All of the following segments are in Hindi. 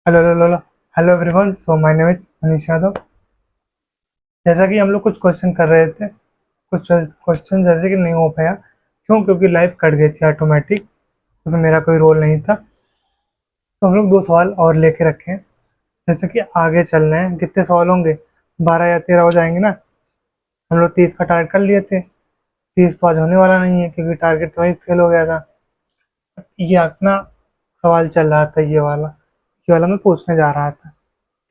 Hello hello hello hello everyone. So my name is Manish Yadav. जैसा कि हम लोग कुछ क्वेश्चन कर रहे थे, कुछ क्वेश्चन जैसे कि नहीं हो पाया। क्यों? क्योंकि लाइव कट गई थी ऑटोमेटिक, उसमें मेरा कोई रोल नहीं था। तो हम लोग दो सवाल और लेके रखे हैं। जैसे कि आगे चल रहे हैं, कितने सवाल होंगे? 12 या 13 हो जाएंगे ना। हम लोग 30 का टारगेट कर लिए थे। 30 तो आज होने वाला नहीं है क्योंकि टारगेट तो वही फेल हो गया था। ये अपना सवाल चल रहा था, ये वाला मैं पूछने जा रहा था।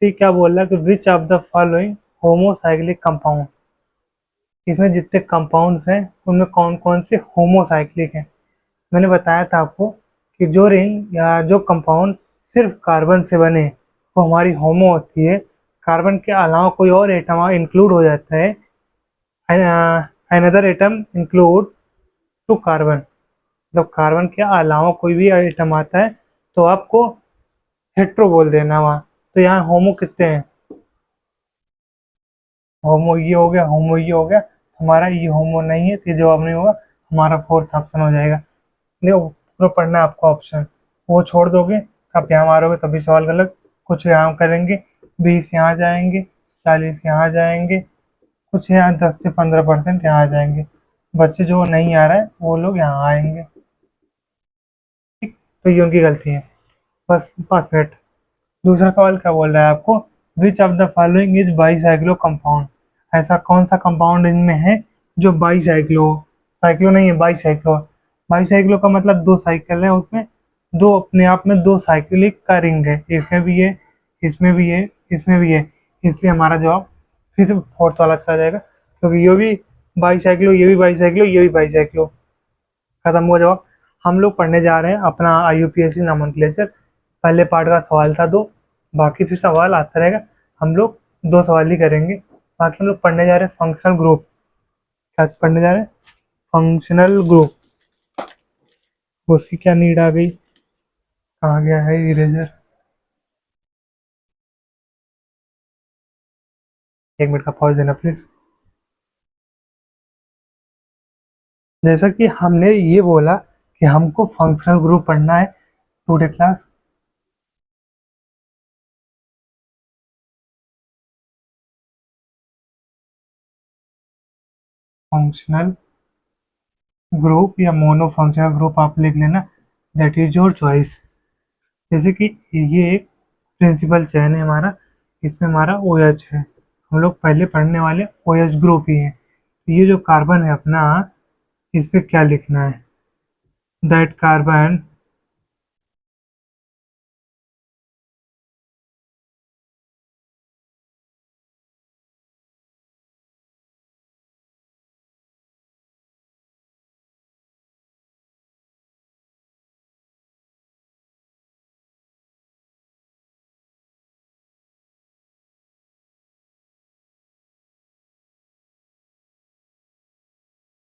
ठीक, क्या बोल रहा है कि which of the following homocyclic compound, इसमें जितने कंपाउंड्स हैं उनमें कौन कौन से होमोसाइक्लिक हैं। मैंने बताया था आपको कि जो रिंग या जो कंपाउंड सिर्फ कार्बन से बने वो हमारी होमो होती है। कार्बन के अलावा कोई और एटम इंक्लूड हो जाता है, another atom include to carbon. जब कार्बन के अलावा कोई भी एटम आता है तो आपको हेट्रो बोल देना वहाँ। तो यहाँ होमो कितने हैं? होमो ये हो गया, होमो ये हो गया। हमारा ये होमो नहीं है तो ये जवाब नहीं होगा, हमारा फोर्थ ऑप्शन हो जाएगा। देखो, पूरा पढ़ना है आपको ऑप्शन। वो छोड़ दोगे, आप यहाँ मारोगे तभी सवाल गलत। कुछ यहाँ करेंगे, 20 यहाँ जाएंगे, 40 यहाँ जाएंगे, कुछ यहाँ 10 से 15% यहाँ आ जाएंगे। बच्चे जो नहीं आ रहा है वो लोग यहाँ आएंगे। ठीक, तो ये उनकी गलती है। बस परफेक्ट। दूसरा सवाल क्या बोल रहा है आपको? Which of the following is bicyclo compound, ऐसा कौन सा कंपाउंड इनमें है जो बाईसाइक्लो, साइक्लो नहीं है, बाईसाइक्लो। बाईसाइक्लो का मतलब दो साइकिल है, उसमें दो अपने आप में दो साइक्लिक का रिंग है। इसमें भी है, इसमें भी है, इसमें भी है। इसलिए हमारा जवाब फिर से फोर्थ वाला चला जाएगा, क्योंकि ये भी बाईसाइक्लो, ये भी बाईसाइक्लो, ये भी बाईसाइक्लो। खत्म हुआ जवाब। हम लोग पढ़ने जा रहे हैं अपना IUPAC नोमेनक्लेचर। पहले पार्ट का सवाल था दो, बाकी फिर सवाल आता रहेगा। हम लोग दो सवाल ही करेंगे। बाकी हम लोग पढ़ने जा रहे हैं फंक्शनल ग्रुप। क्या पढ़ने जा रहे हैं? Functional group. उसकी क्या नीड आ गई? कहाँ गया है इरेजर? 1 मिनट का पॉज देना प्लीज। जैसा कि हमने ये बोला कि हमको फंक्शनल ग्रुप पढ़ना है टुडे क्लास। फंक्शनल ग्रुप या मोनो फंक्शनल ग्रुप आप लिख लेना, दैट इज योर चॉइस। जैसे कि ये एक प्रिंसिपल चैन है हमारा, इसमें हमारा OH है। हम लोग पहले पढ़ने वाले OH ग्रुप ही है। तो ये जो कार्बन है अपना, इस पे क्या लिखना है? दैट कार्बन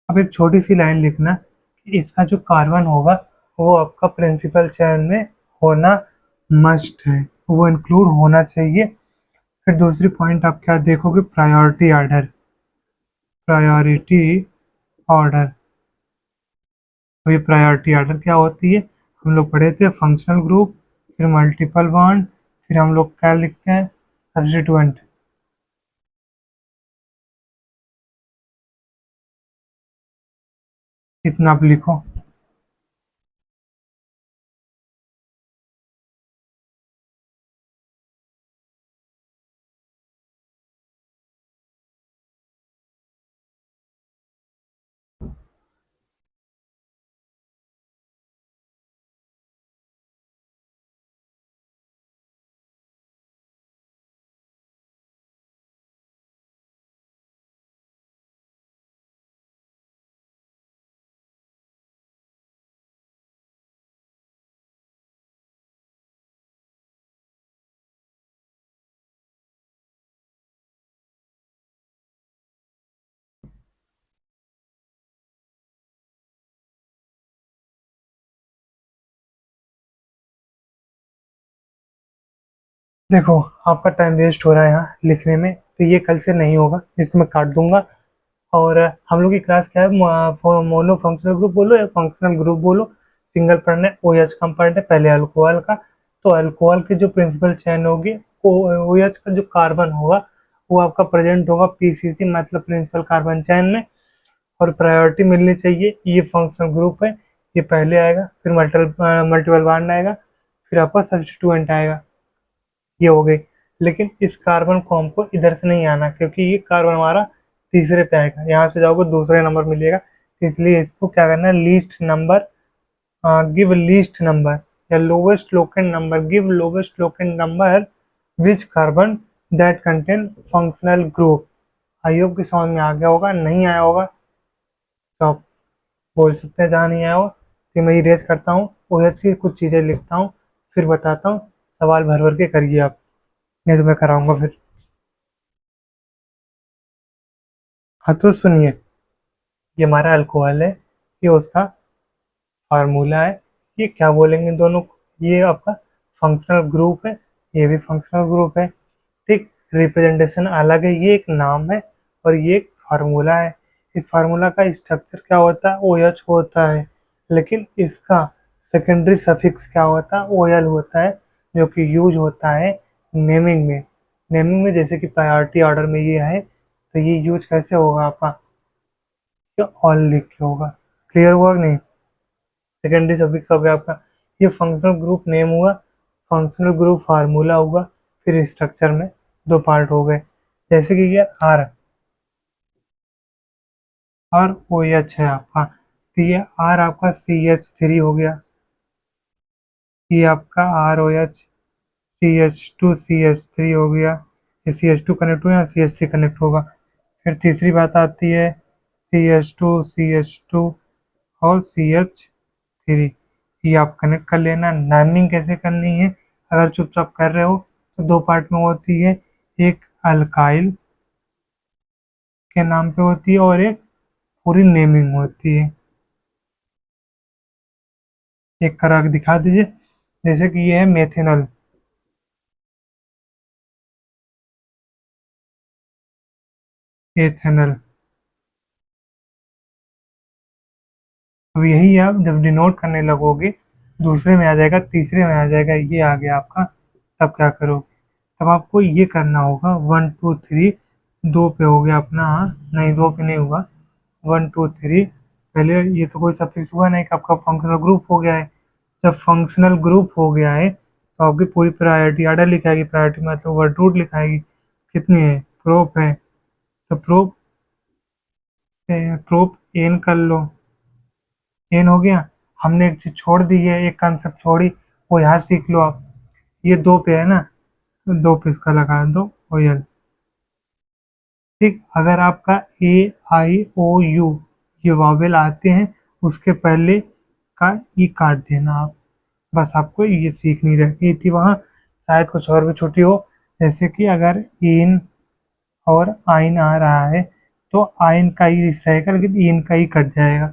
अब एक छोटी सी लाइन लिखना कि इसका जो कार्बन होगा वो आपका प्रिंसिपल चैन में होना मस्ट है, वो इंक्लूड होना चाहिए। फिर दूसरी पॉइंट आप क्या देखोगे? Priority order. Priority order. तो ये प्रायोरिटी ऑर्डर क्या होती है? हम लोग पढ़े थे फंक्शनल ग्रुप, फिर मल्टीपल बॉन्ड, फिर हम लोग क्या लिखते हैं? सब्स्टिट्यूएंट। इतना आप लिखो। देखो, आपका टाइम वेस्ट हो रहा है यहाँ लिखने में, तो ये कल से नहीं होगा, इसको मैं काट दूंगा। और हम लोग की क्लास क्या है? मोनो फंक्शनल ग्रुप बोलो या फंक्शनल ग्रुप बोलो, सिंगल पढ़ना है, OH कम पढ़ना है, पहले अल्कोहल का, तो अल्कोहल की जो प्रिंसिपल चेन होगी OH का जो कार्बन होगा वो आपका प्रेजेंट होगा PCC मतलब प्रिंसिपल कार्बन चेन में, और प्रायोरिटी मिलनी चाहिए। ये फंक्शनल ग्रुप है, ये पहले आएगा, फिर मल्टीपल बॉन्ड आएगा, फिर आपका सब्स्टिट्यूएंट आएगा। ये हो गई। लेकिन इस कार्बन को हमको इधर से नहीं आना, क्योंकि ये कार्बन हमारा तीसरे पे आएगा, यहाँ से जाओगे दूसरे नंबर मिलेगा, इसलिए इसको क्या करना है, least number, give least number या lowest locant number, give lowest locant number which carbon that contain functional group. I hope कि समझ में आ गया होगा, नहीं आया होगा तो आप बोल सकते हैं जहाँ नहीं आया हो। तो मैं इरेज करता हूँ, OH की कुछ चीज़ें लिखता हूँ, फिर बताता हूँ, सवाल भर भर के करिए आप, नहीं तो मैं कराऊंगा फिर। हाँ तो सुनिए, ये हमारा अल्कोहल है, ये उसका फार्मूला है, ये क्या बोलेंगे दोनों को, ये आपका फंक्शनल ग्रुप है, ये भी फंक्शनल ग्रुप है, ठीक। रिप्रेजेंटेशन अलग है, ये एक नाम है और ये एक फार्मूला है। इस फार्मूला का स्ट्रक्चर क्या होता है, OH होता है, लेकिन इसका सेकेंडरी सफिक्स क्या होता है, OL होता है, जो कि यूज होता है नेमिंग में। नेमिंग में जैसे कि प्रायोरिटी ऑर्डर में ये है, तो ये यूज कैसे होगा आपका, तो ऑल लिख के होगा। क्लियर हुआ कि नहीं। सेकेंडरी सफिक्स हो गया आपका, ये फंक्शनल ग्रुप नेम हुआ, फंक्शनल ग्रुप फार्मूला हुआ, फिर स्ट्रक्चर में दो पार्ट हो गए। जैसे कि ये आर आर ओ एच है आपका, तो ये आर आपका CH3 हो गया, ये आपका ROH CH2 हो गया, ये CH2 कनेक्ट हुआ, CH3 कनेक्ट होगा। फिर तीसरी बात आती है CH2 और CH3, ये आप कनेक्ट कर लेना। नेमिंग कैसे करनी है, अगर चुपचाप कर रहे हो तो दो पार्ट में होती है, एक अल्काइल के नाम पे होती है और एक पूरी नेमिंग होती है। एक करा के दिखा दीजिए, जैसे कि ये है मेथेनॉल, एथेनॉल। अब यही आप जब डिनोट करने लगोगे, दूसरे में आ जाएगा, तीसरे में आ जाएगा, ये आ गया आपका, तब क्या करोगे, तब आपको ये करना होगा 1 2 3, दो पे हो गया अपना, हाँ नहीं दो पे नहीं हुआ, 1 2 3। पहले ये तो कोई सफिक्स हुआ नहीं कि आपका फंक्शनल ग्रुप हो गया है। जब फंक्शनल ग्रुप हो गया है तो आपकी पूरी प्रायोरिटी ऑर्डर लिखाएगी, प्रायोरिटी मतलब वर्ड रूट लिखाएगी, कितनी है, प्रोप है, तो प्रोप प्रोप एन कर लो, एन हो गया। हमने एक चीज छोड़ दी है, एक कंसेप्ट छोड़ी, वो यहाँ सीख लो आप। ये दो पे है ना, तो दो पे इसका लगा दो OL, ठीक। अगर आपका A I O U ये वावेल आते हैं, उसके पहले का ई काट देना आप, बस आपको ये सीखनी रहती थी वहाँ। शायद कुछ और भी छुट्टी हो, जैसे कि अगर इन और आइन आ रहा है तो आइन का ही रहेगा, लेकिन इन का ही कट जाएगा।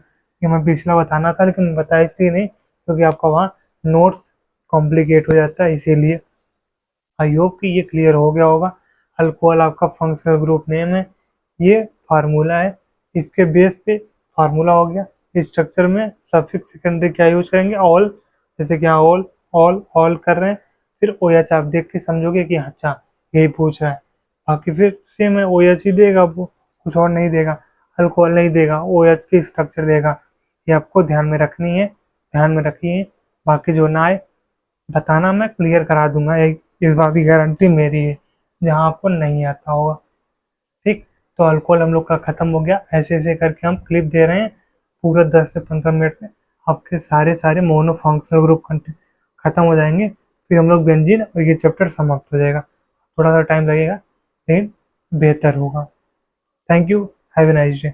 ये मैं पिछला बताना था, लेकिन बताया इसलिए नहीं क्योंकि आपका वहाँ नोट्स कॉम्प्लिकेट हो जाता है, इसीलिए। आई होप कि ये क्लियर हो गया होगा। अल्कोहल आपका फंक्शनल ग्रुप नेम है, ये फार्मूला है, इसके बेस पे फार्मूला हो गया। इस स्ट्रक्चर में सफिक्स सेकेंडरी क्या यूज करेंगे, ऑल, जैसे कि यहाँ ऑल ऑल ऑल कर रहे हैं, फिर OH आप देख के समझोगे कि अच्छा यही पूछ रहा है। बाकी फिर सेम है, OH ही देगा वो, कुछ और नहीं देगा, अल्कोहल नहीं देगा, OH की स्ट्रक्चर देगा। ये आपको ध्यान में रखनी है, ध्यान में रखिए। बाकी जो ना आए बताना, मैं क्लियर करा दूंगा, एक इस बात की गारंटी मेरी है, जहाँ आपको नहीं आता होगा, ठीक। तो अल्कोहल हम लोग का खत्म हो गया, ऐसे ऐसे करके हम क्लिप दे रहे हैं, पूरा 10 से 15 मिनट में आपके सारे सारे मोनो फंक्शनल ग्रुप खत्म हो जाएंगे, फिर हम लोग बेंजीन और ये चैप्टर समाप्त हो जाएगा। थोड़ा सा टाइम लगेगा लेकिन बेहतर होगा। Thank you, have a nice day.